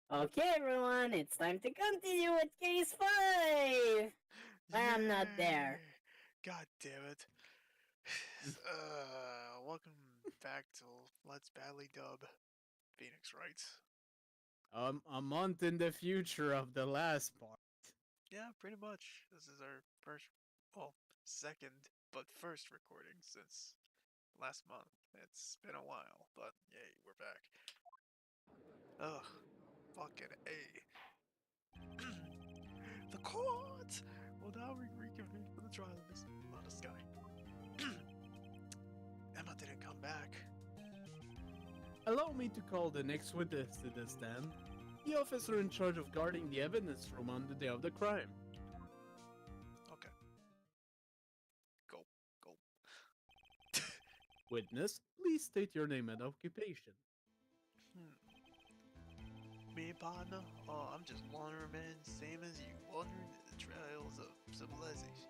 Okay, everyone, it's time to continue with case 5! But I'm not there. Yay! God damn it. Welcome back to Let's Badly Dub Phoenix Wright. A month in the future of the last part. Yeah, pretty much. This is our first, well, second, but first recording since last month. It's been a while, but yay, we're back. Ugh, fucking A. The court will now reconvene for the trial of this modest guy. Emma didn't come back. Allow me to call the next witness to the stand. The officer in charge of guarding the evidence room on the day of the crime. Okay. Go. Go. Witness, please state your name and occupation. Me, partner? Oh, I'm just wandering man, same as you, wandering the trails of civilization.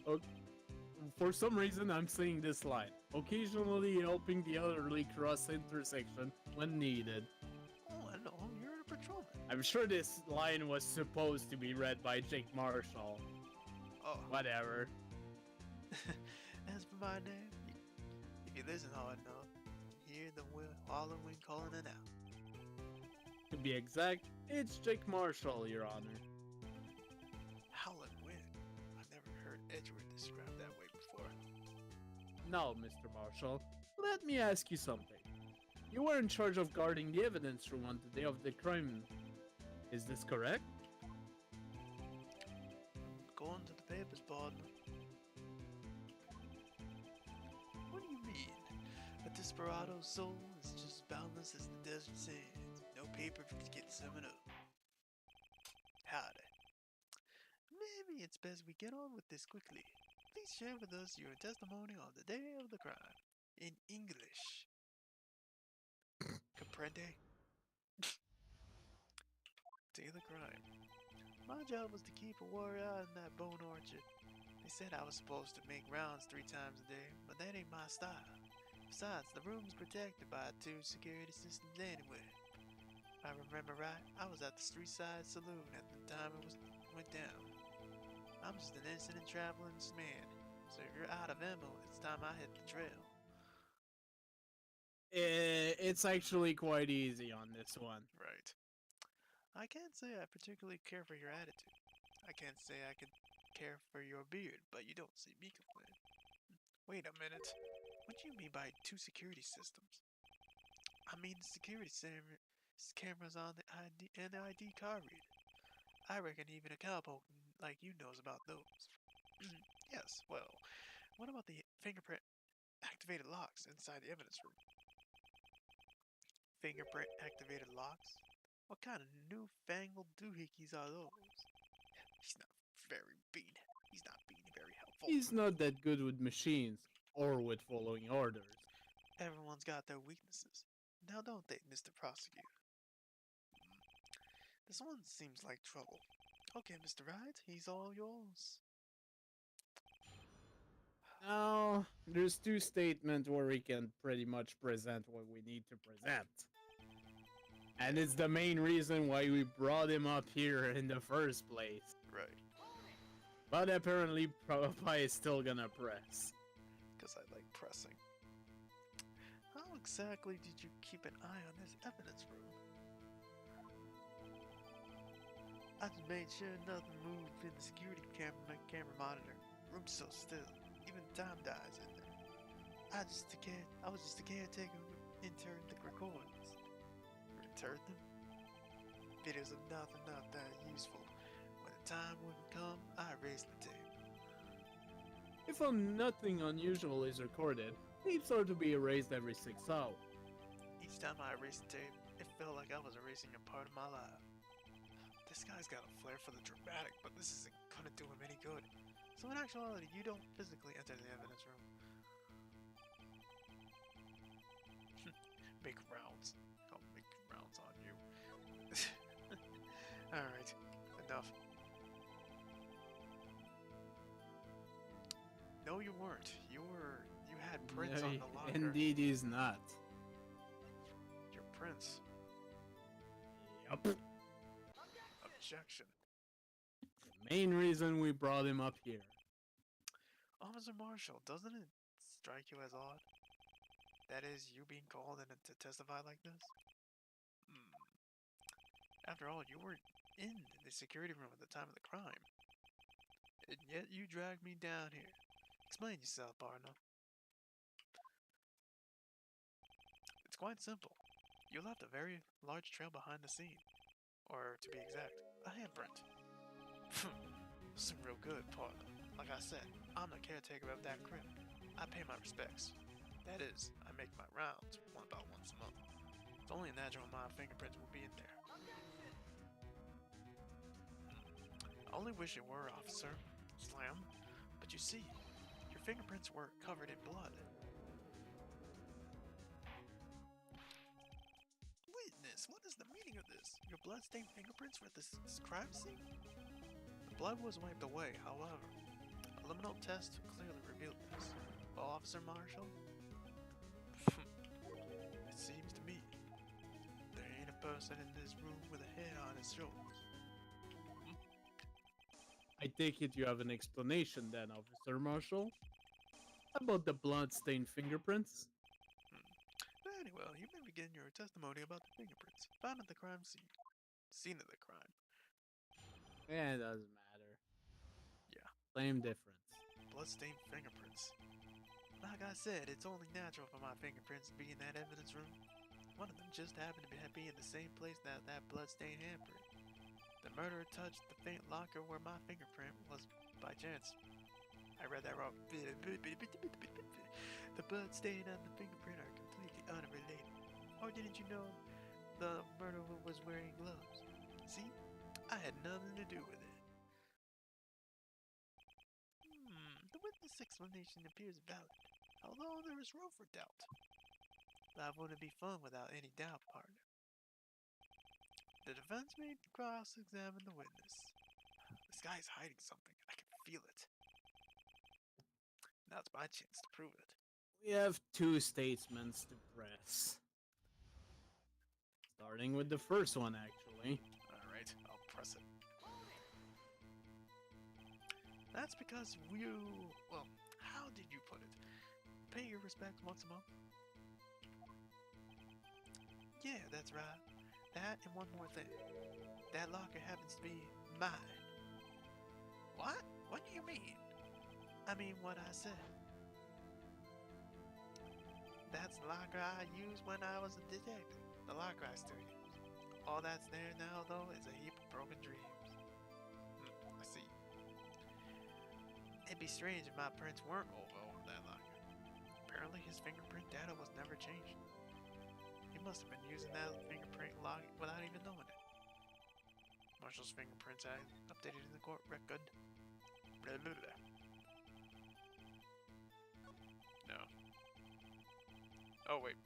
Oh, for some reason, I'm saying this line, occasionally helping the elderly cross intersection when needed. Oh, I know, you're a patrolman. I'm sure this line was supposed to be read by Jake Marshall. Oh. Whatever. As for my name, if you listen hard enough, you hear the hollering wind calling it out. To be exact, it's Jake Marshall, Your Honor. Howling wind. I've never heard Edgeworth described that way before. Now, Mr. Marshall, let me ask you something. You were in charge of guarding the evidence room on the day of the crime. Is this correct? Going to the papers, partner. What do you mean? A desperado's soul is just as boundless as the desert sands. No paper to get summoned up. Howdy. Maybe it's best we get on with this quickly. Please share with us your testimony on the day of the crime. In English. Comprende? Day of the crime. My job was to keep a warrior in that bone orchard. They said I was supposed to make rounds 3 times a day, but that ain't my style. Besides, the room's protected by 2 security systems anyway. If I remember right, I was at the street side saloon at the time it went down. I'm just an innocent and traveling man, so if you're out of ammo, it's time I hit the trail. It's actually quite easy on this one. Right. I can't say I particularly care for your attitude. I can't say I could care for your beard, but you don't see me complain. Wait a minute. What do you mean by 2 security systems? I mean the security cameras on the ID card reader. I reckon even a cowpoke like you knows about those. Yes, well, what about the fingerprint activated locks inside the evidence room? Fingerprint activated locks? What kind of newfangled doohickeys are those? He's not He's not being very helpful. He's not that good with machines or with following orders. Everyone's got their weaknesses. Now don't they, Mr. Prosecutor? This one seems like trouble. Okay, Mr. Wright, he's all yours. Now, there's 2 statements where we can pretty much present what we need to present. And it's the main reason why we brought him up here in the first place. Right. But apparently, PewDiePie is still gonna press. Because I like pressing. How exactly did you keep an eye on this evidence room? I just made sure nothing moved in the security camera monitor. Room's so still, even time dies in there. I was just a caretaker who interned the recordings. Interred them? Videos of nothing not that useful. When the time wouldn't come, I erased the tape. If nothing unusual is recorded, tapes are to be erased every 6 hours. Each time I erased the tape, it felt like I was erasing a part of my life. This guy's got a flair for the dramatic, but this isn't gonna do him any good. So in actuality, you don't physically enter the evidence room. Make rounds. I'll make rounds on you. Alright, enough. No, you weren't. You had prints No, on the locker. indeed he's not. Your prints. Objection. Main reason we brought him up here. Officer Marshall, doesn't it strike you as odd? That is, you being called in to testify like this? After all, you were in the security room at the time of the crime. And yet you dragged me down here. Explain yourself, partner. It's quite simple. You left a very large trail behind the scene. Or, to be exact, a handprint. This is real good, partner. Like I said, I'm the caretaker of that crib. I pay my respects. That is, I make my rounds about once a month. It's only natural my fingerprints will be in there. I only wish it were, officer. Slam. But you see, your fingerprints were covered in blood. Witness, what is the meaning of this? Your blood-stained fingerprints were at this crime scene? The blood was wiped away, however. A liminal test clearly revealed this. Well, Officer Marshall? It seems to me there ain't a person in this room with a head on his shoulders. I take it you have an explanation then, Officer Marshall? About the blood-stained fingerprints? Very well, you may begin your testimony about the fingerprints found at the crime scene. Scene of the crime. Yeah, it doesn't matter. Yeah. Same difference. Bloodstained fingerprints. Like I said, it's only natural for my fingerprints to be in that evidence room. One of them just happened to be in the same place that bloodstained handprint. The murderer touched the faint locker where my fingerprint was by chance. I read that wrong. The blood stain and the fingerprint are completely unrelated. Or didn't you know the murderer was wearing gloves? See? I had nothing to do with it. The witness explanation appears valid, although there is room for doubt. Life wouldn't be fun without any doubt, partner. The defense may cross-examine the witness. This guy is hiding something. I can feel it. Now it's my chance to prove it. We have two statements to press. Starting with the first one, actually. Alright, I'll press it. That's because well, how did you put it? Pay your respects once a month? Yeah, that's right. That and one more thing. That locker happens to be mine. What? What do you mean? I mean what I said. That's the locker I used when I was a detective. The locker I still use. All that's there now, though, is a heap of broken dreams. I see. It'd be strange if my prints weren't over that locker. Apparently his fingerprint data was never changed. He must have been using that fingerprint lock without even knowing it. Marshall's fingerprints are updated in the court record. Blah, blah, blah. No. Oh, wait.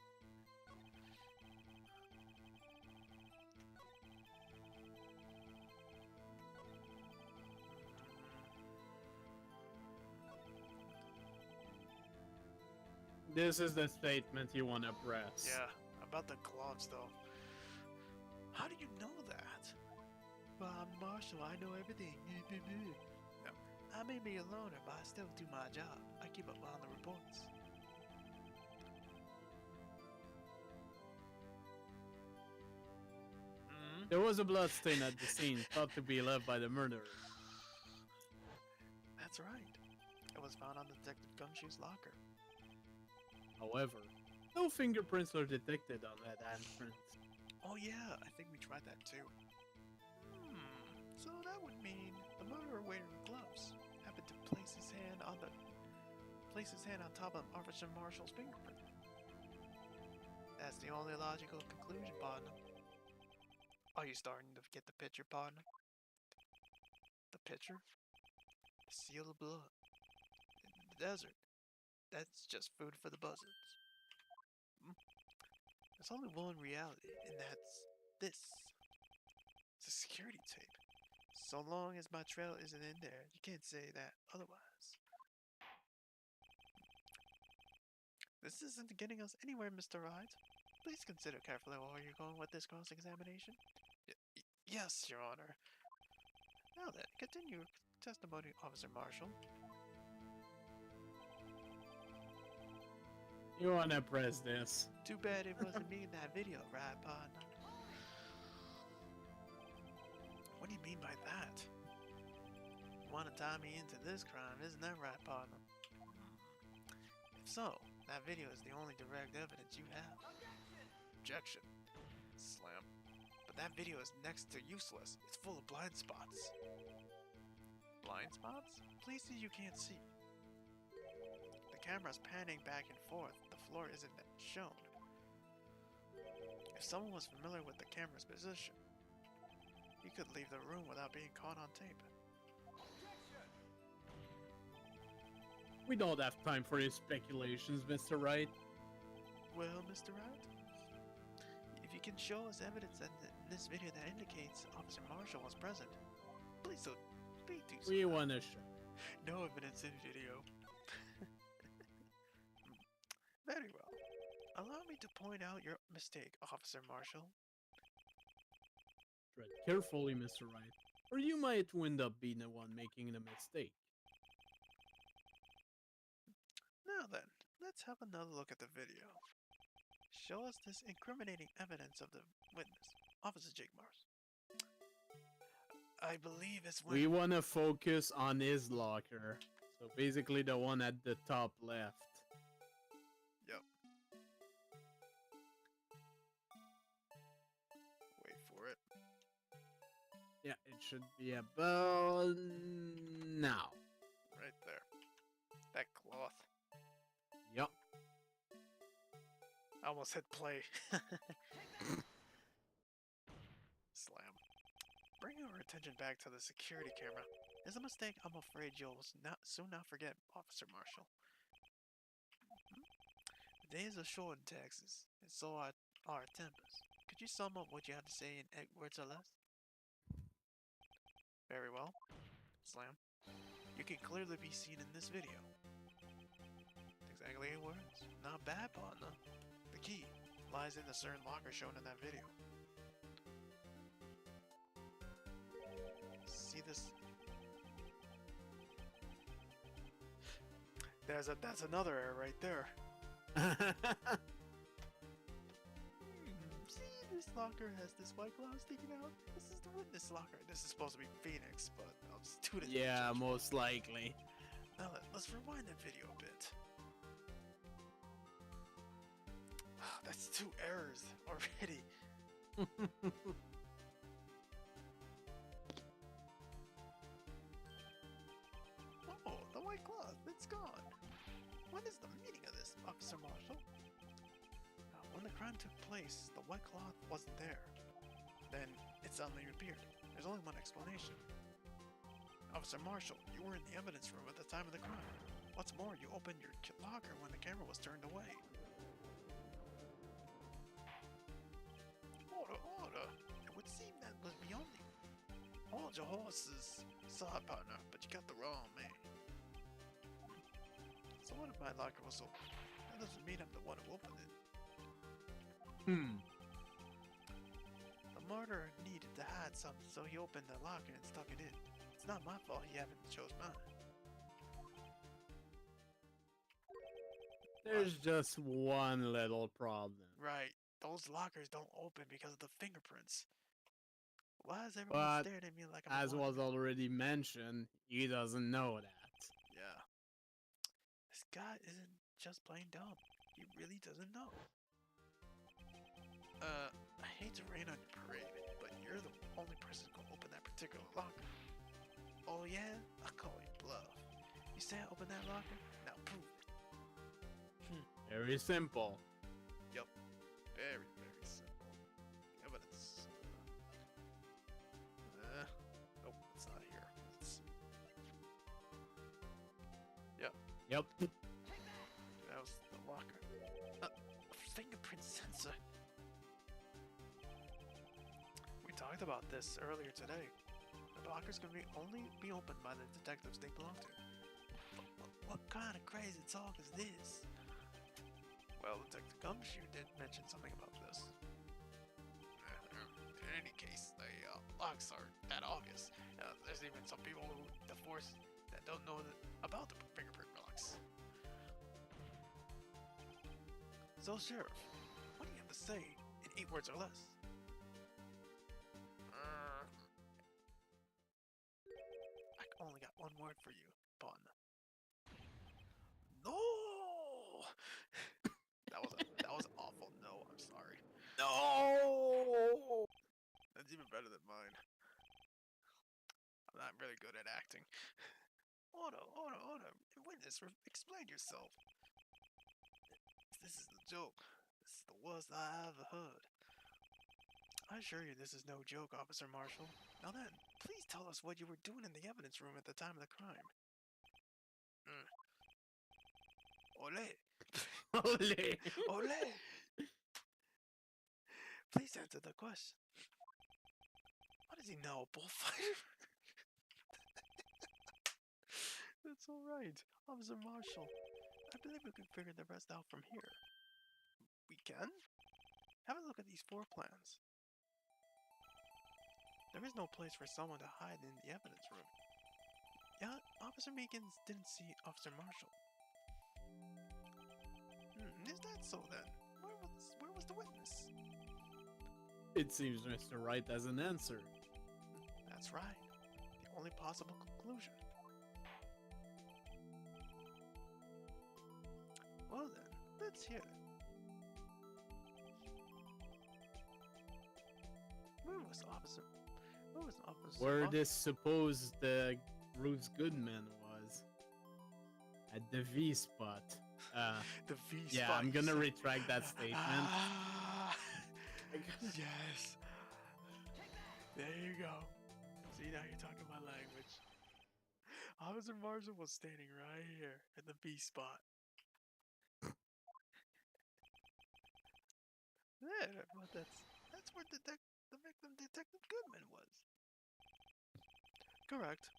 This is the statement you want to press. Yeah, about the gloves though. How do you know that? Well, I'm Marshall, I know everything. No, I may be a loner, but I still do my job. I keep up on the reports. There was a bloodstain at the scene, thought to be left by the murderer. That's right. It was found on Detective Gumshoe's locker. However, no fingerprints are detected on that handprint. Oh yeah, I think we tried that too. So that would mean the murderer wearing gloves happened to place his hand on top of Officer Marshall's fingerprint. That's the only logical conclusion, partner. Are you starting to get the picture, partner? The picture? A seal of blood. In the desert. That's just food for the buzzards. There's only one reality, and that's this. It's a security tape. So long as my trail isn't in there, you can't say that otherwise. This isn't getting us anywhere, Mr. Wright. Please consider carefully where you're going with this cross-examination. Yes, Your Honor. Now then, continue testimony, Officer Marshall. You wanna press this? Too bad it wasn't me in that video, right, partner? What do you mean by that? You want to tie me into this crime, isn't that right, partner? If so, that video is the only direct evidence you have. Objection. Slam. But that video is next to useless. It's full of blind spots. Blind spots? Places you can't see. The camera's panning back and forth. The floor isn't shown. If someone was familiar with the camera's position, he could leave the room without being caught on tape. We don't have time for your speculations, Mr. Wright. Well, Mr. Wright, if you can show us evidence in this video that indicates Officer Marshall was present, please do so. We wanna show. No evidence in video. Very well. Allow me to point out your mistake, Officer Marshall. Tread carefully, Mr. Wright, or you might wind up being the one making the mistake. Now then, let's have another look at the video. Show us this incriminating evidence of the witness, Officer Jake Mars. I believe it's when... We wanna focus on his locker. So basically the one at the top left. Yep. Wait for it. Yeah, it should be about now. Right there. That cloth. Yup. I almost hit play. Slam. Bring our attention back to the security camera. It's a mistake I'm afraid you'll soon not forget, Officer Marshall. The days are short in Texas, and so are our tempers. Could you sum up what you have to say in 8 words or less? Very well. Slam. You can clearly be seen in this video. Exactly 8 words. Not bad, partner. The key lies in the certain locker shown in that video. See this? That's another error right there. See, this locker has this white cloud sticking out. This is the witness locker. This is supposed to be Phoenix, but I'll just do it. Yeah, most likely. Now let's rewind that video a bit. That's 2 errors already. Oh, the white cloth, it's gone. What is the meaning of this, Officer Marshall? When the crime took place, the white cloth wasn't there. Then it suddenly appeared. There's only one explanation. Officer Marshall, you were in the evidence room at the time of the crime. What's more, you opened your locker when the camera was turned away. Order. It would seem that was beyond you. Hold your horses. Sorry, partner, but you got the wrong man. So what if my locker was open? That doesn't mean I'm the one who opened it. The murderer needed to hide something, so he opened the locker and stuck it in. It's not my fault he haven't chose mine. There's just one little problem. Right. Those lockers don't open because of the fingerprints. Why is everyone staring at me like I'm as was already mentioned, he doesn't know that. Yeah. This guy isn't just plain dumb. He really doesn't know. I hate to rain on your parade, but you're the only person who can open that particular locker. Oh yeah? I'll call you bluff. You say I opened that locker? Now prove it. Very simple. Yup. Very, very simple. Evidence. Nope, it's not here. Let's see. Yep. Yep. That was the locker. A fingerprint sensor. We talked about this earlier today. The lockers can only be opened by the detectives they belong to. What kind of crazy talk is this? Well, Detective Gumshoe did mention something about this. In any case, the products are that obvious. There's even some people who the force that don't know about the fingerprint blocks. So, Sheriff, what do you have to say in 8 words or less? I only got 1 word for you, Pawn. No! that was awful. No, I'm sorry. No! That's even better than mine. I'm not really good at acting. Order. Witness, explain yourself. This is the joke. This is the worst I ever heard. I assure you this is no joke, Officer Marshall. Now then, please tell us what you were doing in the evidence room at the time of the crime. Ole! Ole! Ole! Please answer the question. What is he now, a bullfighter? That's alright, Officer Marshall. I believe we can figure the rest out from here. We can? Have a look at these 4 plans. There is no place for someone to hide in the evidence room. Yeah, Officer Meekins didn't see Officer Marshall. Is that so then? Where was the witness? It seems Mr. Wright has an answer. That's right. The only possible conclusion. Well then, let's hear it. Where was Officer Where Marshall? this supposed Bruce Goodman was. At the V spot. The V Yeah, spot. I'm gonna retract that statement. Yes. There you go. See, now you're talking my language. Officer Marshall was standing right here at the B spot. There, but that's where the victim, Detective Goodman, was. Correct.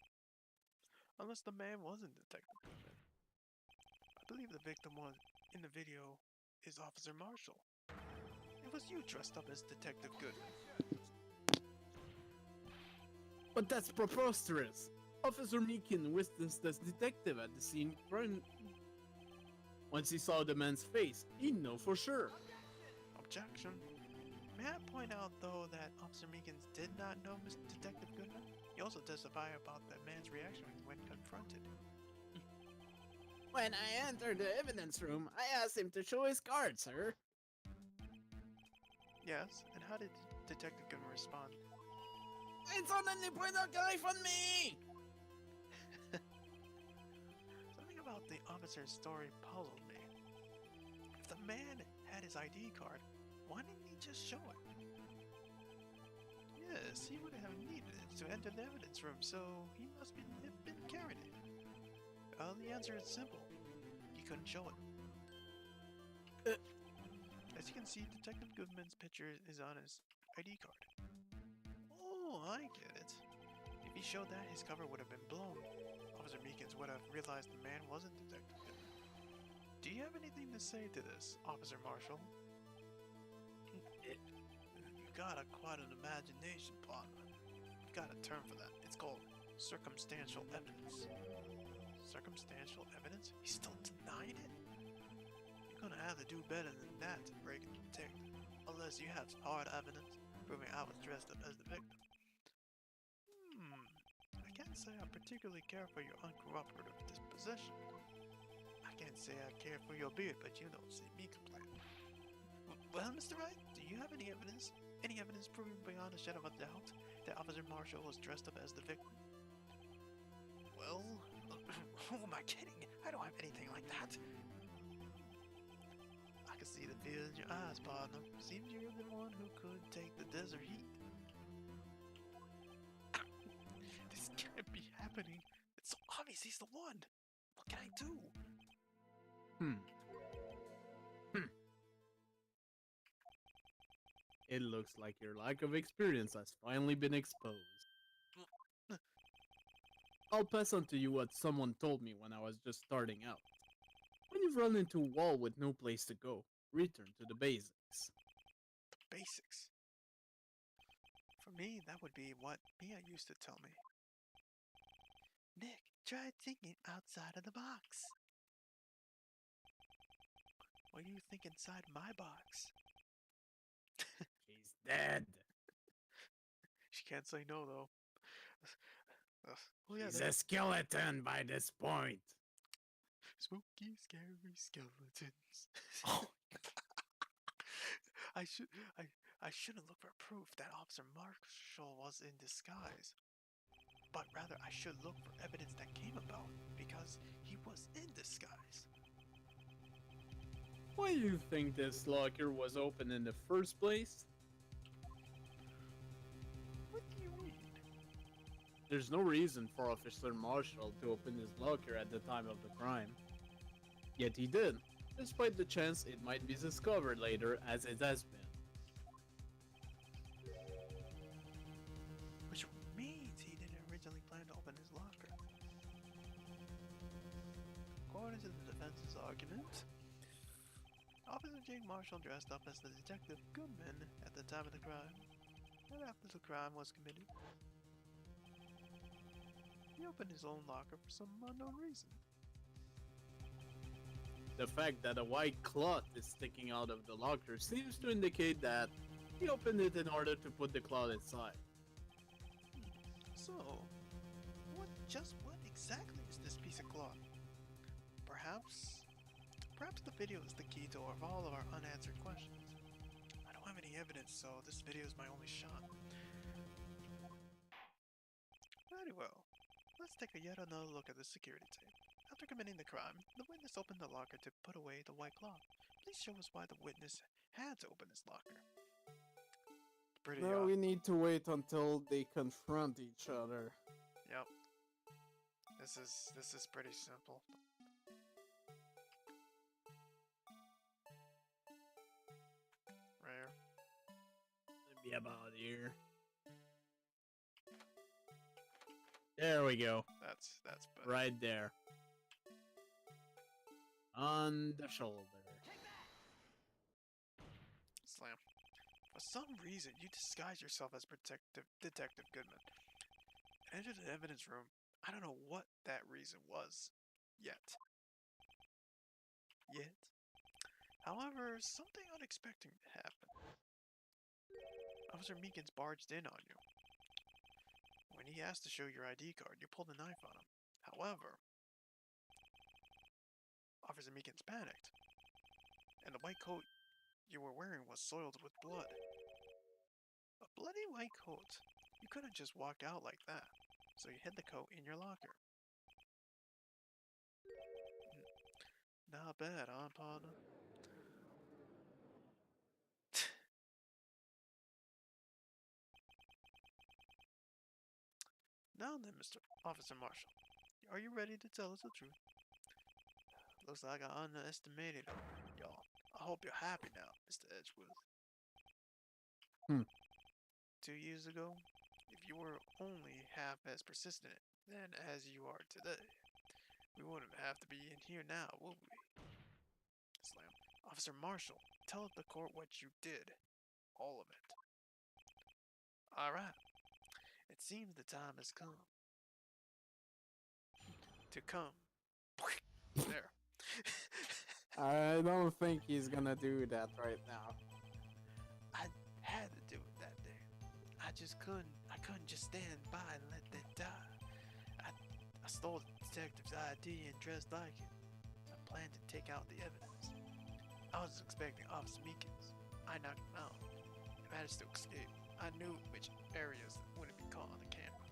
Unless the man wasn't Detective Goodman. I believe the victim was in the video is Officer Marshall. It was you dressed up as Detective Goodman. But that's preposterous. Officer Meekin witnessed as detective at the scene crime. Once he saw the man's face, he'd know for sure. Objection. May I point out, though, that Officer Meekins did not know Mr. Detective Goodman? He also testified about that man's reaction when confronted. When I entered the evidence room, I asked him to show his card, sir. Yes, and how did Detective Goodman respond? It's only point a knife on me! Something about the officer's story puzzled me. If the man had his ID card, why didn't he just show it? Yes, he would have needed it to enter the evidence room, so he must have been carrying it. The answer is simple. He couldn't show it. As you can see, Detective Goodman's picture is on his ID card. Oh, I get it. If he showed that, his cover would have been blown. Officer Meekins would have realized the man wasn't Detective Goodman. Do you have anything to say to this, Officer Marshall? You got quite an imagination, partner. You got a term for that. It's called circumstantial evidence. Circumstantial evidence? He still denied it? You're gonna have to do better than that to break the detective. Unless you have hard evidence proving I was dressed up as the victim. I can't say I particularly care for your uncooperative disposition. I can't say I care for your beard, but you don't see me complaining. Well, Mr. Wright, do you have any evidence? Any evidence proving beyond a shadow of a doubt that Officer Marshall was dressed up as the victim? Well, who am I kidding? I don't have anything like that. I can see the fear in your eyes, partner. Seems you're the one who could take the desert heat. This can't be happening. It's so obvious he's the one. What can I do? It looks like your lack of experience has finally been exposed. I'll pass on to you what someone told me when I was just starting out. When you've run into a wall with no place to go, return to the basics. The basics. From me, that would be what Mia used to tell me. Nick, try thinking outside of the box. What do you think inside my box? She's dead. She can't say no, though. Oh, yeah, She's a skeleton by this point. spooky, scary skeletons. Oh. I shouldn't look for proof that Officer Marshall was in disguise. But rather, I should look for evidence that came about because he was in disguise. Why do you think this locker was open in the first place? What do you mean? There's no reason for Officer Marshall to open his locker at the time of the crime. Yet he did, despite the chance it might be discovered later as it has been. Which means he didn't originally plan to open his locker. According to the defense's argument, Officer Jake Marshall dressed up as the Detective Goodman at the time of the crime, and after the crime was committed, he opened his own locker for some unknown reason. The fact that a white cloth is sticking out of the locker seems to indicate that he opened it in order to put the cloth inside. So, what exactly is this piece of cloth? Perhaps the video is the key to all of our unanswered questions. I don't have any evidence, so this video is my only shot. Very well. Let's take yet another look at the security tape. After committing the crime, the witness opened the locker to put away the white cloth. Please show us why the witness had to open his locker. Pretty No, we need to wait until they confront each other. Yep. This is pretty simple. Rare. It'll be about here. There we go. That's better. Right there. On the shoulder. Slam. For some reason, you disguise yourself as Detective Goodman. Enter the evidence room. I don't know what that reason was. Yet. However, something unexpected happened. Officer Meekins barged in on you. When he asked to show your ID card, you pulled a knife on him. However, Officer Meekins panicked, and the white coat you were wearing was soiled with blood. A bloody white coat. You couldn't just walk out like that, so you hid the coat in your locker. Not bad, huh, partner? Now then, Mr. Officer Marshall, are you ready to tell us the truth? Looks like I underestimated y'all. I hope you're happy now, Mr. Edgeworth. 2 years ago, if you were only half as persistent then as you are today, we wouldn't have to be in here now, would we? Slam. Officer Marshall, tell the court what you did. All of it. Alright. It seems the time has come. To come. There. I don't think he's gonna do that right now. I had to do it that day. I couldn't just stand by and let that die. I stole the detective's ID and dressed like it. I planned to take out the evidence. I was expecting Officer Meekins. I knocked him out. He managed to escape. I knew which areas wouldn't be caught on the camera.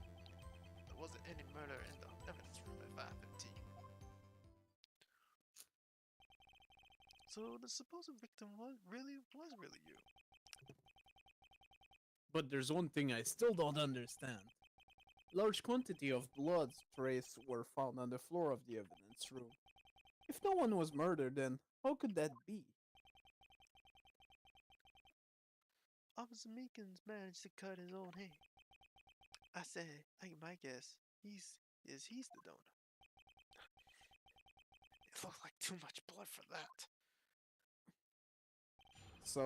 There wasn't any murder in the evidence room at 5:15. So the supposed victim was really you. But there's one thing I still don't understand. Large quantity of blood traces were found on the floor of the evidence room. If no one was murdered, then how could that be? Officer Meekins managed to cut his own hand. I said, my guess, he's the donor. It looked like too much blood for that. So,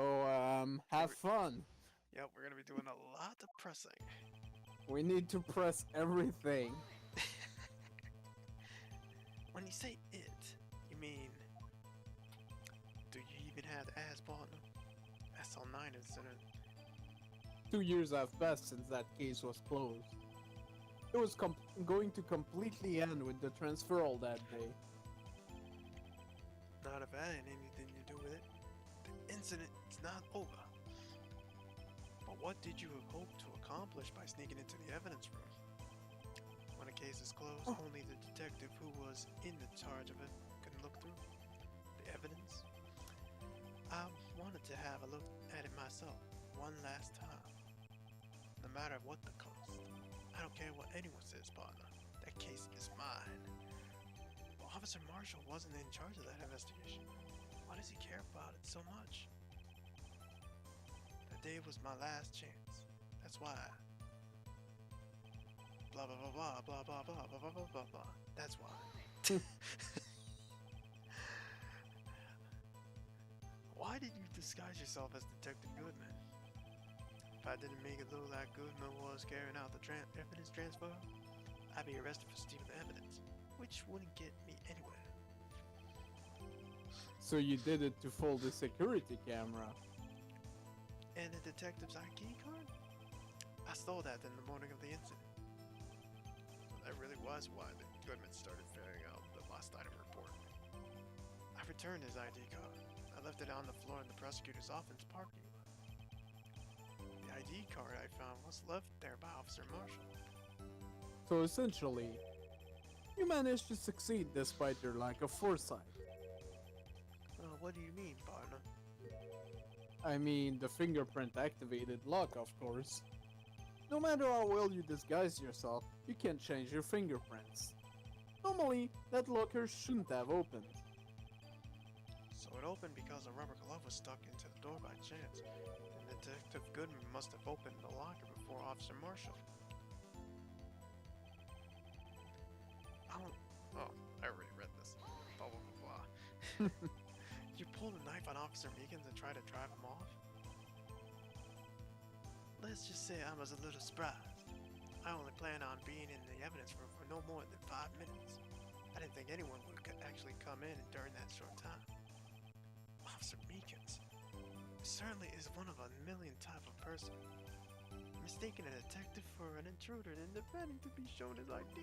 have fun. Yep, we're gonna be doing a lot of pressing. We need to press everything. When you say it, you mean... Do you even have the ass partner? SL9 incident. 2 years have passed since that case was closed. It was going to completely end with the transferal that day. Not if I had anything to do with it. The incident is not over. But what did you hope to accomplish by sneaking into the evidence room? When a case is closed, only the detective who was in the charge of it can look through the evidence. I wanted to have a look at it myself, one last time. No matter what the cost. I don't care what anyone says, partner. That case is mine. But Officer Marshall wasn't in charge of that investigation. Why does he care about it so much? That day was my last chance. That's why. Blah blah blah blah blah blah blah blah blah blah blah blah. That's why. Why did you disguise yourself as Detective Goodman? If I didn't make it look like Goodman was carrying out the evidence transfer, I'd be arrested for stealing the evidence, which wouldn't get me anywhere. So you did it to fool the security camera. And the detective's ID card? I stole that in the morning of the incident. So that really was why the Goodman started filling out the lost item report. I returned his ID card. I left it on the floor in the prosecutor's office parking lot. The ID card I found was left there by Officer Marshall. So essentially, you managed to succeed despite your lack of foresight. What do you mean, partner? I mean, the fingerprint activated lock, of course. No matter how well you disguise yourself, you can't change your fingerprints. Normally, that locker shouldn't have opened. So it opened because a rubber glove was stuck into the door by chance, and Detective Goodman must have opened the locker before Officer Marshall. Oh, I already read this. Blah blah blah blah. You pulled a knife on Officer Meekins and tried to drive him off? Let's just say I was a little surprised. I only planned on being in the evidence room for no more than 5 minutes. I didn't think anyone would actually come in during that short time. Officer Meekins certainly is one of a million type of person. Mistaking a detective for an intruder and demanding to be shown his ID.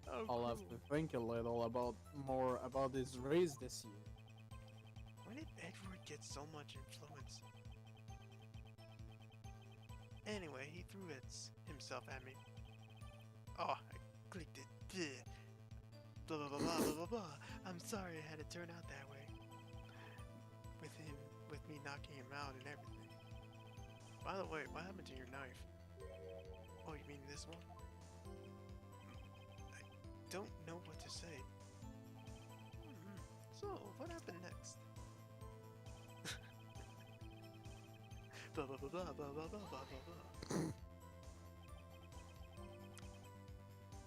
Oh, I'll have to think a little more about his race this year. When did Edward get so much influence? Anyway, he threw himself at me. Oh, I clicked it. Bleh. Blah blah blah blah blah blah blah. I'm sorry it had to turn out that way. With me knocking him out and everything. By the way, what happened to your knife? Oh, you mean this one? I don't know what to say. So, what happened next? Blah blah blah blah blah blah blah blah blah.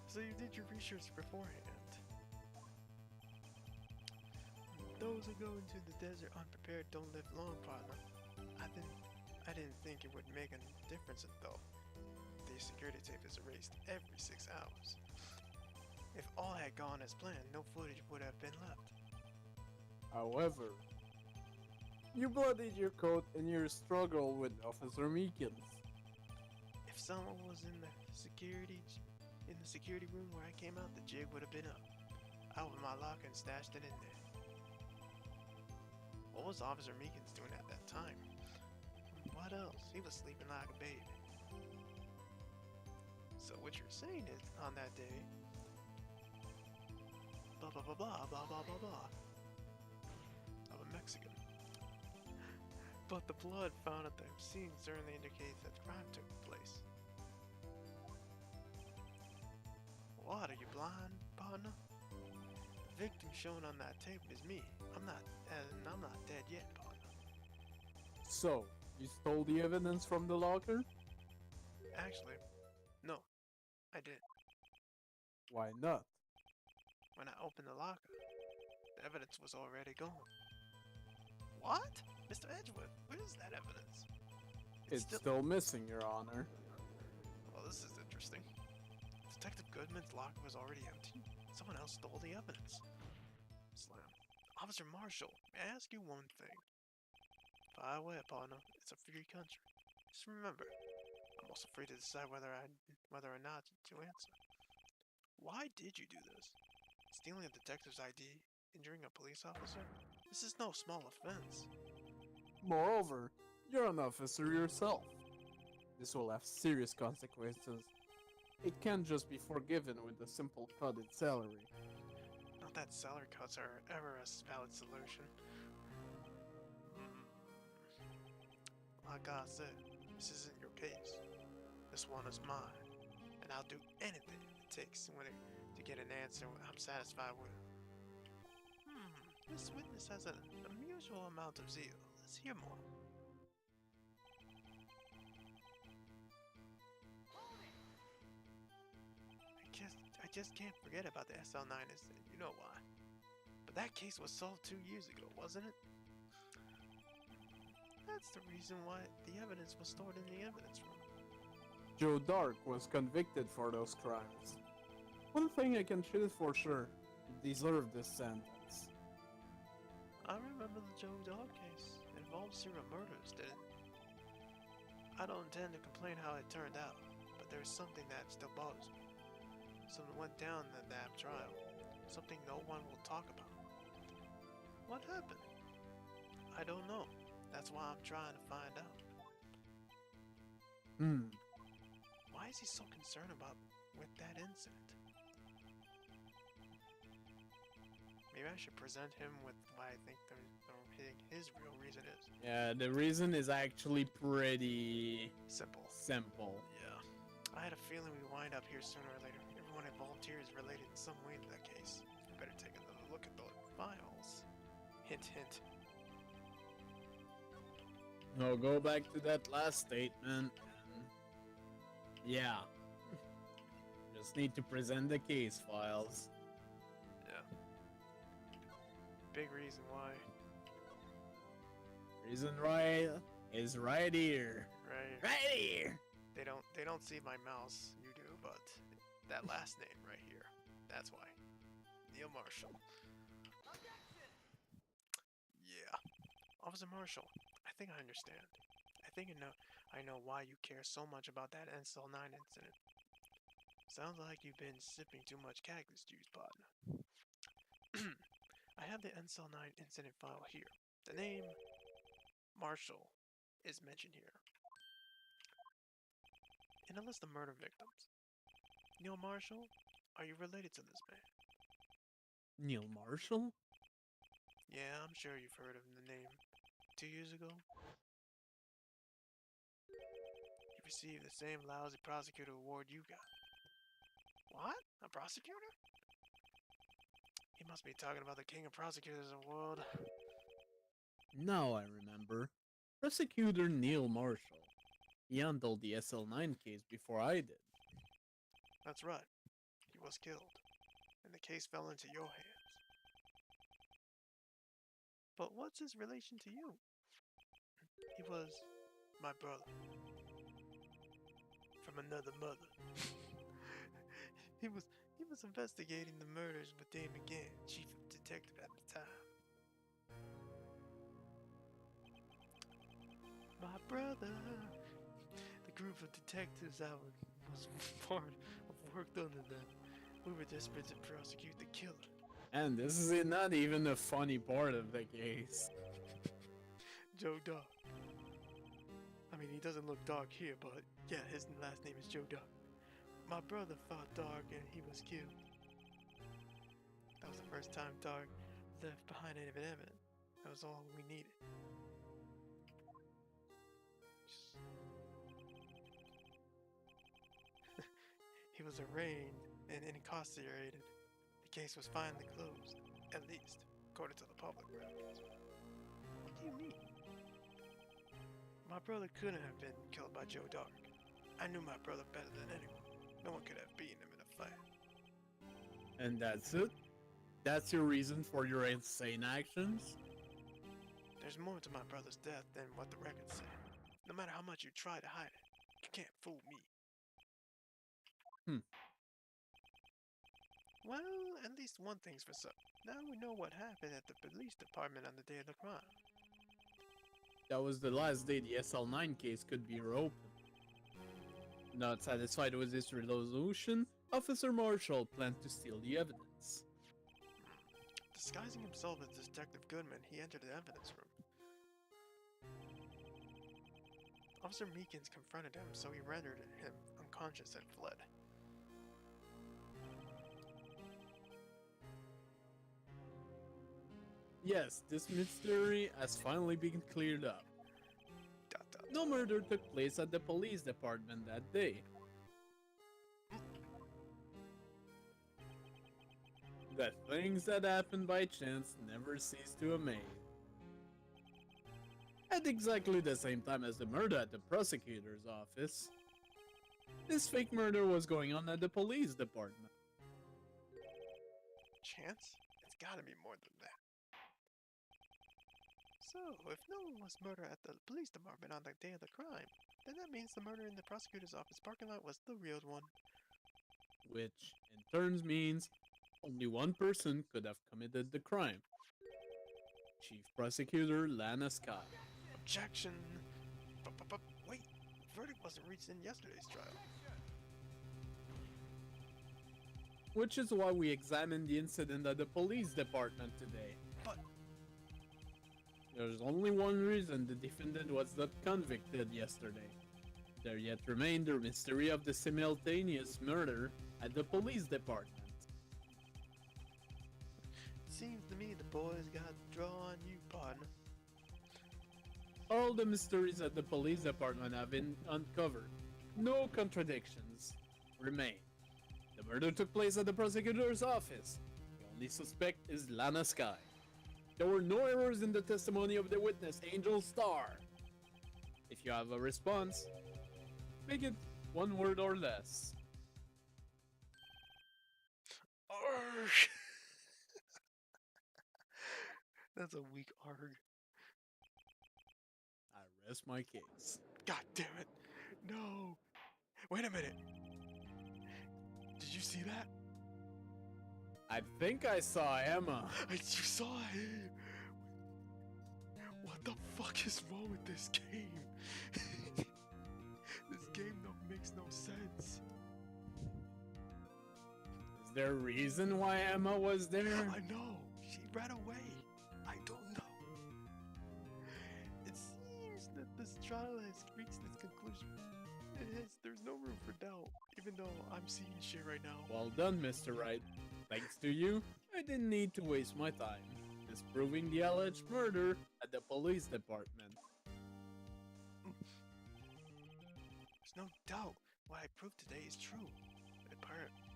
So you did your research beforehand. Those who go into the desert unprepared don't live long, partner. I didn't think it would make a difference though. The security tape is erased every 6 hours. If all had gone as planned, no footage would have been left. However, you bloodied your coat in your struggle with Officer Meekins. If someone was in the security room where I came out, the jig would have been up. I opened my locker and stashed it in there. What was Officer Meekins doing at that time? What else? He was sleeping like a baby. So what you're saying is, on that day, blah blah blah blah blah blah blah blah, of a Mexican. But the blood found at the scene certainly indicates that the crime took place. What, are you blind, partner? The victim shown on that tape is me. I'm not dead yet, partner. So, you stole the evidence from the locker? Actually, no, I didn't. Why not? When I opened the locker, the evidence was already gone. What? Mr. Edgeworth, where is that evidence? It's still missing, Your Honor. Well, this is interesting. Detective Goodman's locker was already empty. Someone else stole the evidence. Slam. Officer Marshall, may I ask you one thing? Fire away, partner. It's a free country. Just remember, I'm also free to decide whether or not to answer. Why did you do this? Stealing a detective's ID, injuring a police officer? This is no small offense. Moreover, you're an officer yourself. This will have serious consequences. It can't just be forgiven with a simple cut in salary. Not that salary cuts are ever a valid solution. Like I said, this isn't your case. This one is mine, and I'll do anything it takes to get an answer I'm satisfied with. This witness has an unusual amount of zeal. Let's hear more. I just can't forget about the SL9 incident. You know why? But that case was solved 2 years ago, wasn't it? That's the reason why the evidence was stored in the evidence room. Joe Dark was convicted for those crimes. One thing I can choose for sure, he deserved this sentence. I remember the Joe Dog case. It involved serial murders, didn't it? I don't intend to complain how it turned out, but there's something that still bothers me. Something went down in that trial. Something no one will talk about. What happened? I don't know. That's why I'm trying to find out. Why is he so concerned with that incident? Maybe I should present him with why I think his real reason is. Yeah, the reason is actually pretty Simple. Yeah. I had a feeling we'd wind up here sooner or later. Everyone involved here is related in some way to that case. We better take another look at the files. Hint, hint. No, go back to that last statement. Yeah. Just need to present the case files. Yeah. Big reason why. Reason right is right here. Right here. They don't see my mouse. You do, but that last name right here. That's why. Neil Marshall. Yeah. Officer Marshall, I think I understand. I know why you care so much about that NSL9 incident. Sounds like you've been sipping too much cactus juice, partner. I have the NSL9 incident file here. The name Marshall is mentioned here. In a list of murder victims. Neil Marshall, are you related to this man? Neil Marshall? Yeah, I'm sure you've heard of the name. 2 years ago, he received the same lousy prosecutor award you got. What? A prosecutor? He must be talking about the king of prosecutors award. Now I remember. Prosecutor Neil Marshall. He handled the SL9 case before I did. That's right. He was killed, and the case fell into your hands. But what's his relation to you? He was my brother. From another mother. He was investigating the murders with Dave McGann, chief of detective at the time. My brother. The group of detectives I was part of worked under them. We were desperate to prosecute the killer. And this is not even a funny part of the case. Joe Dog. I mean, he doesn't look Dog here, but yeah, his last name is Joe Dog. My brother fought Dog and he was killed. That was the first time Dog left behind any evidence. That was all we needed. He was arraigned and incarcerated. The case was finally closed, at least, according to the public records. What do you mean? My brother couldn't have been killed by Joe Dark. I knew my brother better than anyone. No one could have beaten him in a fight. And that's it? That's your reason for your insane actions? There's more to my brother's death than what the records say. No matter how much you try to hide it, you can't fool me. Well, at least one thing's for certain. Now we know what happened at the police department on the day of the crime. That was the last day the SL9 case could be reopened. Not satisfied with this resolution, Officer Marshall planned to steal the evidence. Disguising himself as Detective Goodman, he entered the evidence room. Officer Meekins confronted him, so he rendered him unconscious and fled. Yes, this mystery has finally been cleared up. No murder took place at the police department that day. The things that happen by chance never cease to amaze. At exactly the same time as the murder at the prosecutor's office, this fake murder was going on at the police department. Chance? It's gotta be more than that. So, if no one was murdered at the police department on the day of the crime, then that means the murder in the prosecutor's office parking lot was the real one. Which, in turn, means only one person could have committed the crime. Chief Prosecutor Lana Sky. Objection! But wait, the verdict wasn't reached in yesterday's trial. Which is why we examined the incident at the police department today. But there's only one reason the defendant was not convicted yesterday. There yet remained the mystery of the simultaneous murder at the police department. Seems to me the boys got the draw on you, partner. All the mysteries at the police department have been uncovered. No contradictions remain. The murder took place at the prosecutor's office. The only suspect is Lana Sky. There were no errors in the testimony of the witness, Angel Star. If you have a response, make it one word or less. Arg! That's a weak arg. I rest my case. God damn it! No! Wait a minute! Did you see that? I think I saw Emma. You saw it! What the fuck is wrong with this game? This game makes no sense. Is there a reason why Emma was there? I know! She ran away! I don't know. It seems that this trial has reached its conclusion. There's no room for doubt, even though I'm seeing shit right now. Well done, Mr. Wright. Thanks to you, I didn't need to waste my time disproving the alleged murder at the police department. There's no doubt what I proved today is true. The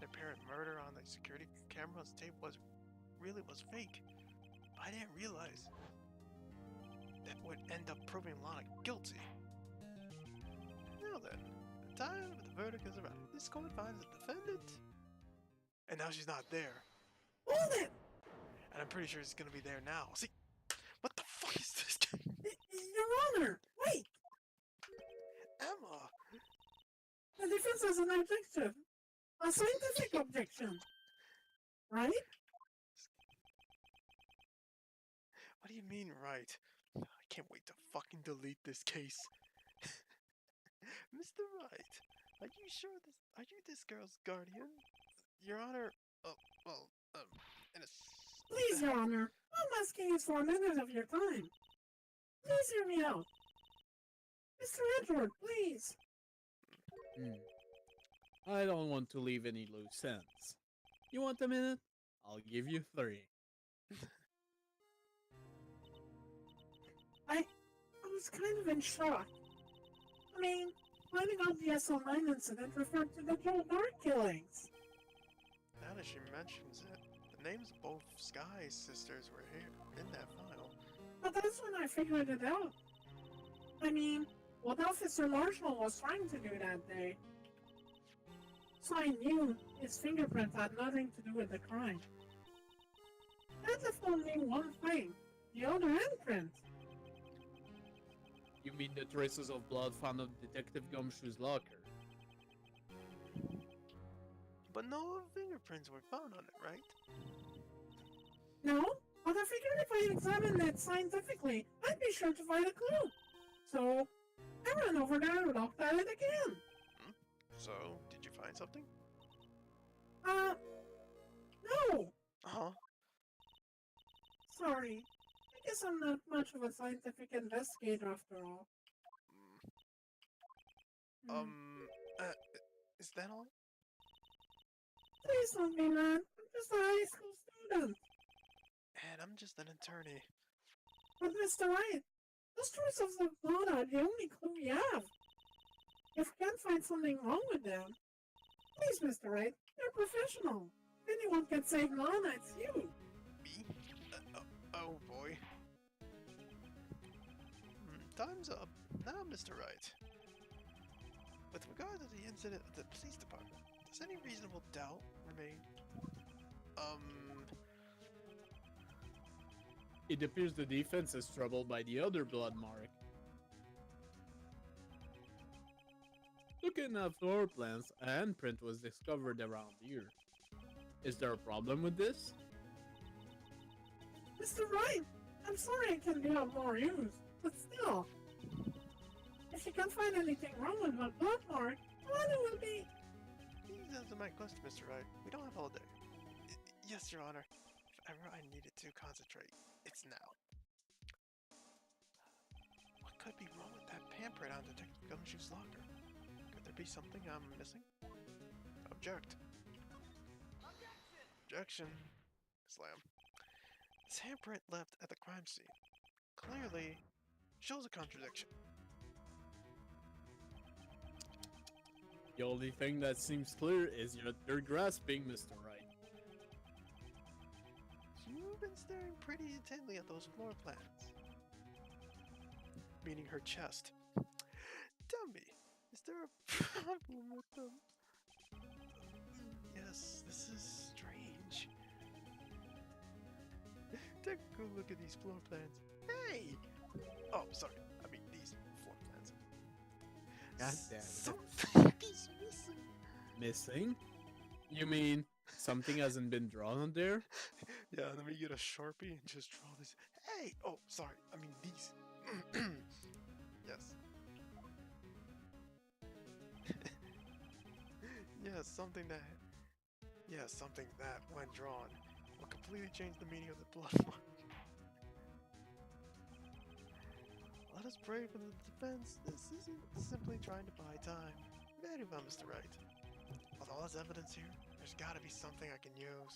apparent murder on the security camera's tape was fake. But I didn't realize that would end up proving Lana guilty. Now then, the time of the verdict has arrived. This court finds the defendant. And now she's not there. Hold it! And I'm pretty sure she's gonna be there now. See? What the fuck is this game? Your Honor, wait! Emma! The defense has an objection. A scientific objection. Right? What do you mean, right? I can't wait to fucking delete this case. Mr. Wright, are you sure are you this girl's guardian? Your Honor, in a Please, Your Honor, I'm asking you for a minute of your time. Please hear me out. Mr. Edward, please. I don't want to leave any loose ends. You want a minute? I'll give you 3. I was kind of in shock. I mean, finding out the SL9 incident referred to the Joe Dart killings. Now that she mentions it, the names of both Sky sisters were here in that file. But that's when I figured it out. I mean, what Officer Marshall was trying to do that day. So I knew his fingerprint had nothing to do with the crime. That left only one thing, the other handprint. You mean the traces of blood found on Detective Gumshoe's locker? But no fingerprints were found on it, right? No, but I figured if I examined it scientifically, I'd be sure to find a clue. So, I ran over there and looked at it again. So, did you find something? No. Uh-huh. Sorry. I guess I'm not much of a scientific investigator after all. Is that all? Please don't be mad. I'm just a high school student. And I'm just an attorney. But Mr. Wright, those traces of blood are the only clue we have. If we can't find something wrong with them, please, Mr. Wright, you're a professional. If anyone can save Lana, it's you. Me? Oh boy. Time's up. Now, Mr. Wright. With regard to the incident at the police department, does any reasonable doubt remain? It appears the defense is troubled by the other blood mark. Looking at floor plans, a handprint was discovered around here. Is there a problem with this? Mr. Wright, I'm sorry I can be of more use, but still. If you can't find anything wrong with my blood mark, Lana will be... Please answer my question, Mr. Wright. We don't have all day. Yes, Your Honor. If ever I needed to concentrate, it's now. What could be wrong with that pamphlet on Detective Gumshoe's locker? Could there be something I'm missing? Object. Objection. Slam. This handprint left at the crime scene clearly shows a contradiction. The only thing that seems clear is you're grasping, Mr. Wright. You've been staring pretty intently at those floor plans. Meaning her chest. Tell me, is there a problem with them? Yes, this is strange. Take a good look at these floor plans. Hey! Oh, sorry. I mean, these floor plans. God damn it. Something is missing. Missing? You mean something hasn't been drawn on there? Yeah, let me get a Sharpie and just draw this. Hey! Oh, sorry. I mean, these. Yes. Something that, when drawn, will completely change the meaning of the blood mark. Let us pray for the defense. This isn't simply trying to buy time. Very well, Mr. Wright. With all this evidence here, there's gotta be something I can use.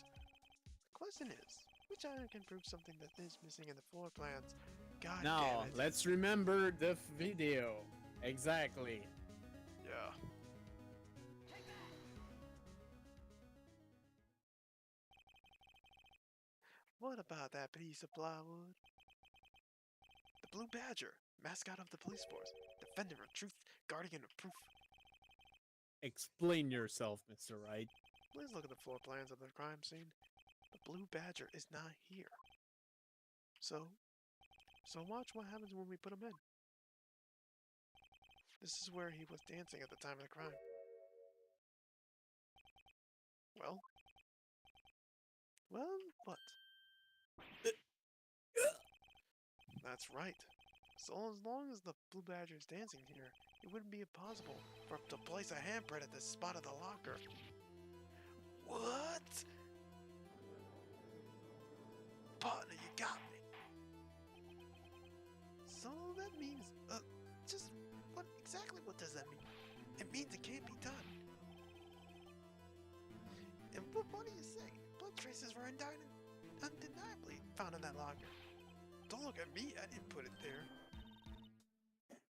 The question is, which item can prove something that is missing in the floor plans? God Now, damn it. let's remember the video. Exactly. Yeah. What about that piece of plywood? The Blue Badger, mascot of the police force, defender of truth, guardian of proof. Explain yourself, Mr. Wright. Please look at the floor plans of the crime scene. The Blue Badger is not here. So watch what happens when we put him in. This is where he was dancing at the time of the crime. Well, what? That's right. So as long as the Blue Badger is dancing here, it wouldn't be impossible for him to place a handprint at this spot of the locker. What? Partner, you got me. So that means, what does that mean? It means it can't be done. And what do you say? Blood traces were undeniably found in that locker. Don't look at me, I didn't put it there.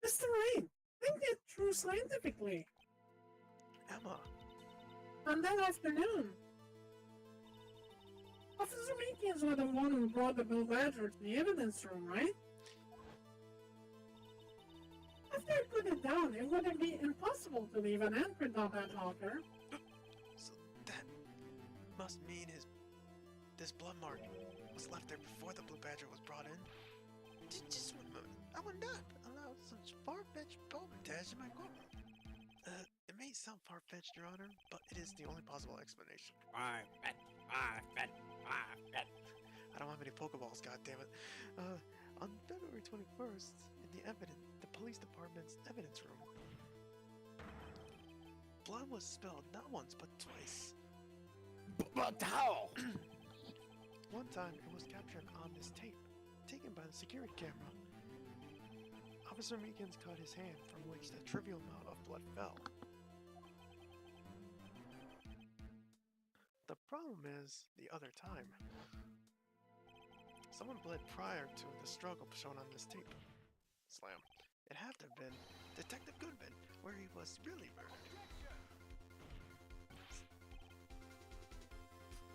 Mr. Wright, think it through scientifically. Emma. On that afternoon, Officer Meekins was the one who brought the Blue Badger to the evidence room, right? After I put it down, it wouldn't be impossible to leave an handprint on that locker. So that must mean this blood mark was left there before the Blue Badger was brought in? Just one moment. I would not allow such far-fetched sabotage in my courtroom. It may sound far-fetched, Your Honor, but it is the only possible explanation. I don't have any Pokeballs, goddammit. On February 21st, in the police department's evidence room, blood was spilled not once but twice. But how? One time, it was captured on this tape, taken by the security camera. Officer Meekins caught his hand, from which the trivial amount of blood fell. The problem is, the other time, someone bled prior to the struggle shown on this tape. Slam. It had to have been Detective Goodman, where he was really murdered.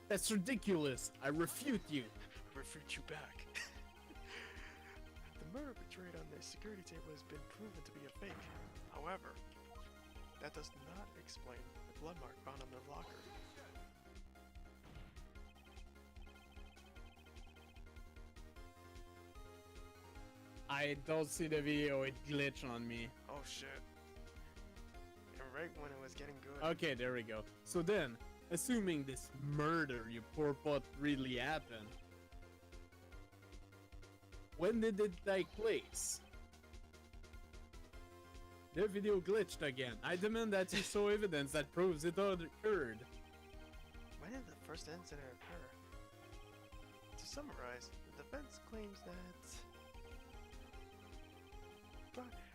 That's ridiculous. I refute you. Refute you back. The murder portrayed on the security tape has been proven to be a fake. However, that does not explain the blood mark found on the locker. I don't see the video, it glitched on me. Oh shit. And right when it was getting good. Okay, there we go. So then, assuming this murder, you poor pot, really happened, when did it take place? The video glitched again. I demand that you show evidence that proves it occurred. When did the first incident occur? To summarize, the defense claims that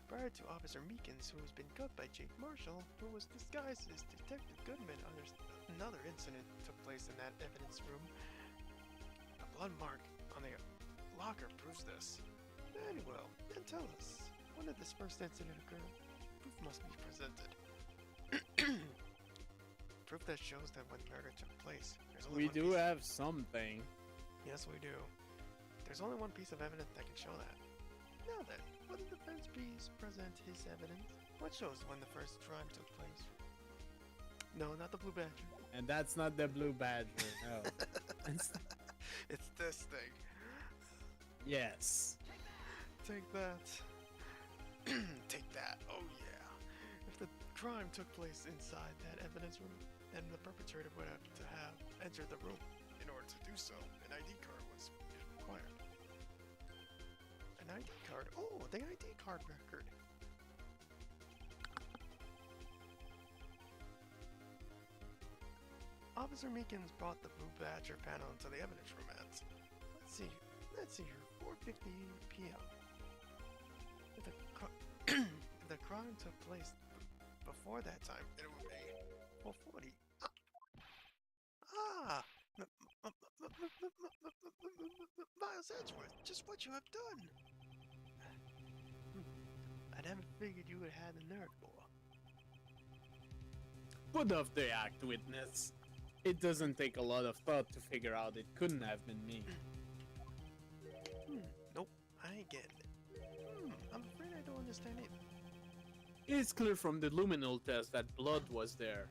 prior to Officer Meekins, who has been cut by Jake Marshall, who was disguised as Detective Goodman, another incident took place in that evidence room. A blood mark on the locker proves this. Very well, then tell us, when did this first incident occur? Proof must be presented. Proof that shows that when murder took place. We do have something. Yes, we do. There's only one piece of evidence that can show that. Now then, will the defense please present his evidence? What shows when the first crime took place? No, not the blue badger. And that's not the blue badger, no. It's this thing. Yes. Take that. Take that. Oh yeah. If the crime took place inside that evidence room, then the perpetrator would have to have entered the room. In order to do so, an ID card was required. An ID card? Oh, the ID card record. Officer Meekins brought the blue badger panel into the evidence room at, let's see here, 4:50 p.m. If the crime took place before that time, then it would be 4:40. Miles Edgeworth, just what you have done. I never figured you would have the nerve for. Put off the act, witness. It doesn't take a lot of thought to figure out it couldn't have been me. Nope, I ain't getting it. I'm afraid I don't understand it. It's clear from the luminol test that blood was there.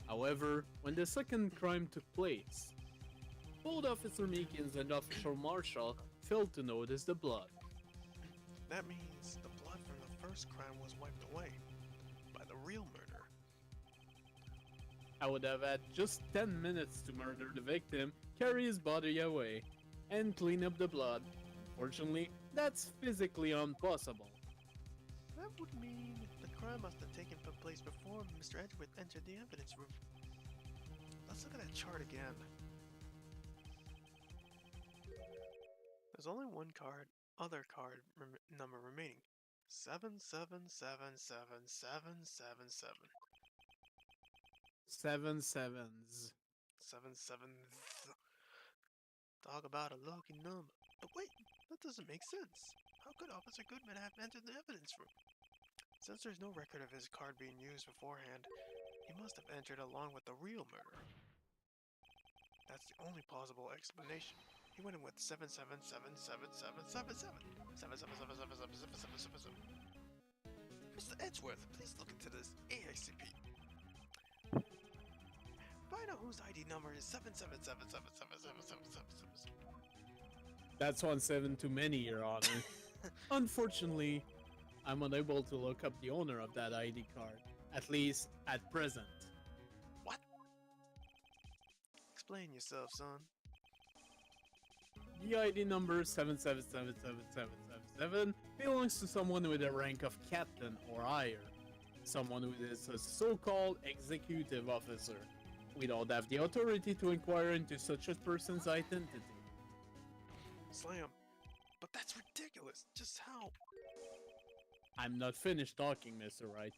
However, when the second crime took place, both Officer Meekins and Officer Marshall failed to notice the blood. That means the blood from the first crime was wiped away by the real murder. I would have had just 10 minutes to murder the victim, carry his body away, and clean up the blood. Fortunately, that's physically impossible. That would mean the crime must have taken place before Mr. Edgeworth entered the evidence room. Let's look at that chart again. There's only one other card number remaining. 7777777. 7 sevens. 77. Talk about a lucky number. But wait, that doesn't make sense. How could Officer Goodman have entered the evidence room? Since there's no record of his card being used beforehand, he must have entered along with the real murder. That's the only plausible explanation. He went in with 7777777. 7777777. Mr. Edgeworth, please look into this AICP. Find out whose ID number is 777777777. That's 1 7 too many, Your Honor. Unfortunately, I'm unable to look up the owner of that ID card, at least at present. What? Explain yourself, son. The ID number 7777777 belongs to someone with a rank of captain or higher, someone who is a so-called executive officer. We don't have the authority to inquire into such a person's identity. Slam. But that's ridiculous. Just how? I'm not finished talking, Mr. Wright.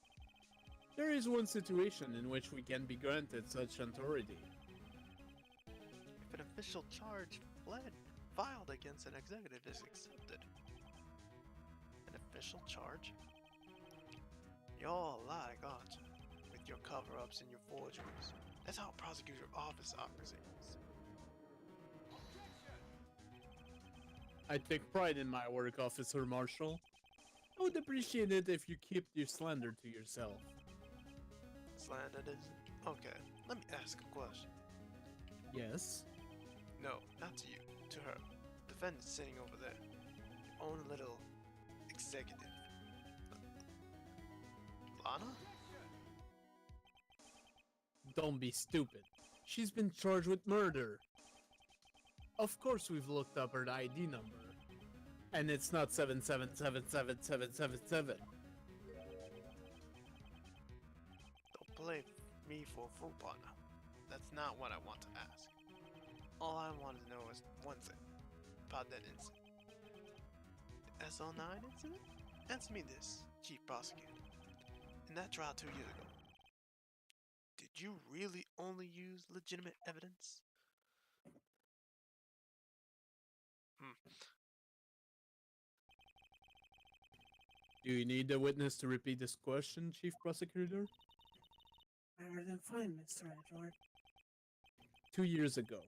There is one situation in which we can be granted such authority. If an official charge filed against an executive is accepted. An official charge? You're all alike, aren't you? With your cover-ups and your forgeries. That's how a prosecutor office operates. I take pride in my work, Officer Marshall. I would appreciate it if you keep your slander to yourself. Slander is... Okay, let me ask a question. Yes? No, not to you. To her. Defendant sitting over there. Your own little executive. Lana? Don't be stupid. She's been charged with murder. Of course we've looked up her ID number. And it's not 7777777. Don't play me for a fool, partner. That's not what I want to ask. All I want to know is one thing about that incident. The SL9 incident? Answer me this, Chief Prosecutor. In that trial 2 years ago, did you really only use legitimate evidence? Do you need the witness to repeat this question, Chief Prosecutor? Better than fine, Mr. Edward. 2 years ago,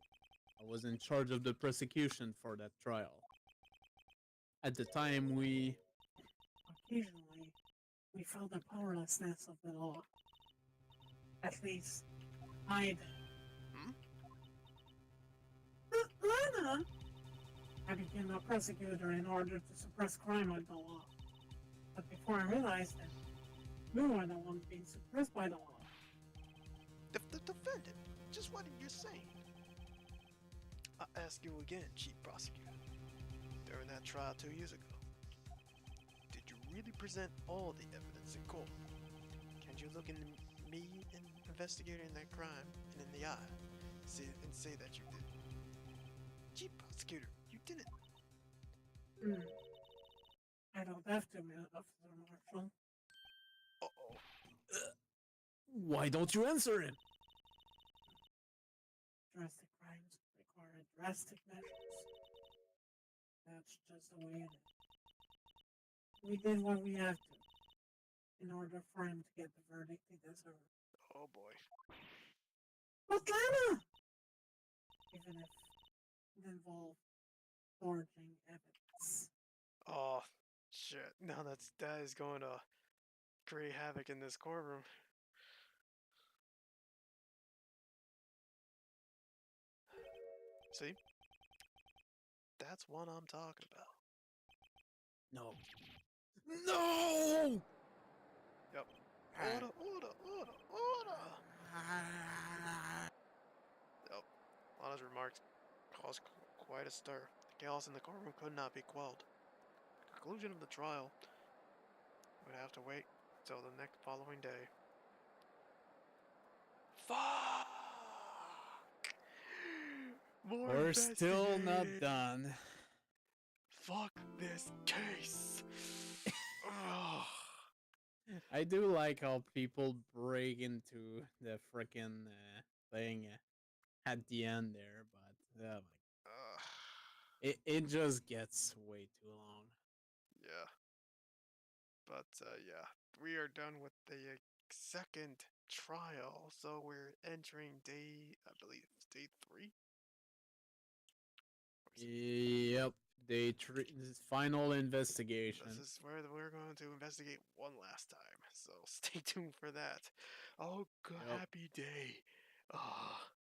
I was in charge of the prosecution for that trial. At the time, Occasionally, we felt the powerlessness of the law. At least, I did. Lana! I became a prosecutor in order to suppress crime with the law. But before I realized it, we were the ones being suppressed by the law. The defendant, just what you're saying. I ask you again, Chief Prosecutor. During that trial 2 years ago, did you really present all the evidence in court? Can't you look in me in investigating that crime and in the eye and say that you did? Chief Prosecutor, you didn't. I don't have to, Officer Marshall. Uh-oh. why don't you answer him? Drastic crimes require drastic measures. That's just the way it is. We did what we have to in order for him to get the verdict he deserved. Oh boy. But Lana! Even if it involved forging evidence. Oh shit. Now that is going to create havoc in this courtroom. See? That's what I'm talking about. No. No! Yep. Order, order, order, order! Yep. Lana's remarks caused quite a stir. The chaos in the courtroom could not be quelled. The conclusion of the trial would have to wait until the next following day. Fuck! More We're still not investigating. done. Fuck this case. Ugh. I do like how people break into the frickin' thing at the end there, but Ugh. it just gets way too long. Yeah. But yeah, we are done with the second trial, so we're entering I believe it's day 3. Yep, this final investigation. This is where we're going to investigate one last time, so stay tuned for that. Oh, good Yep. happy day. Ah.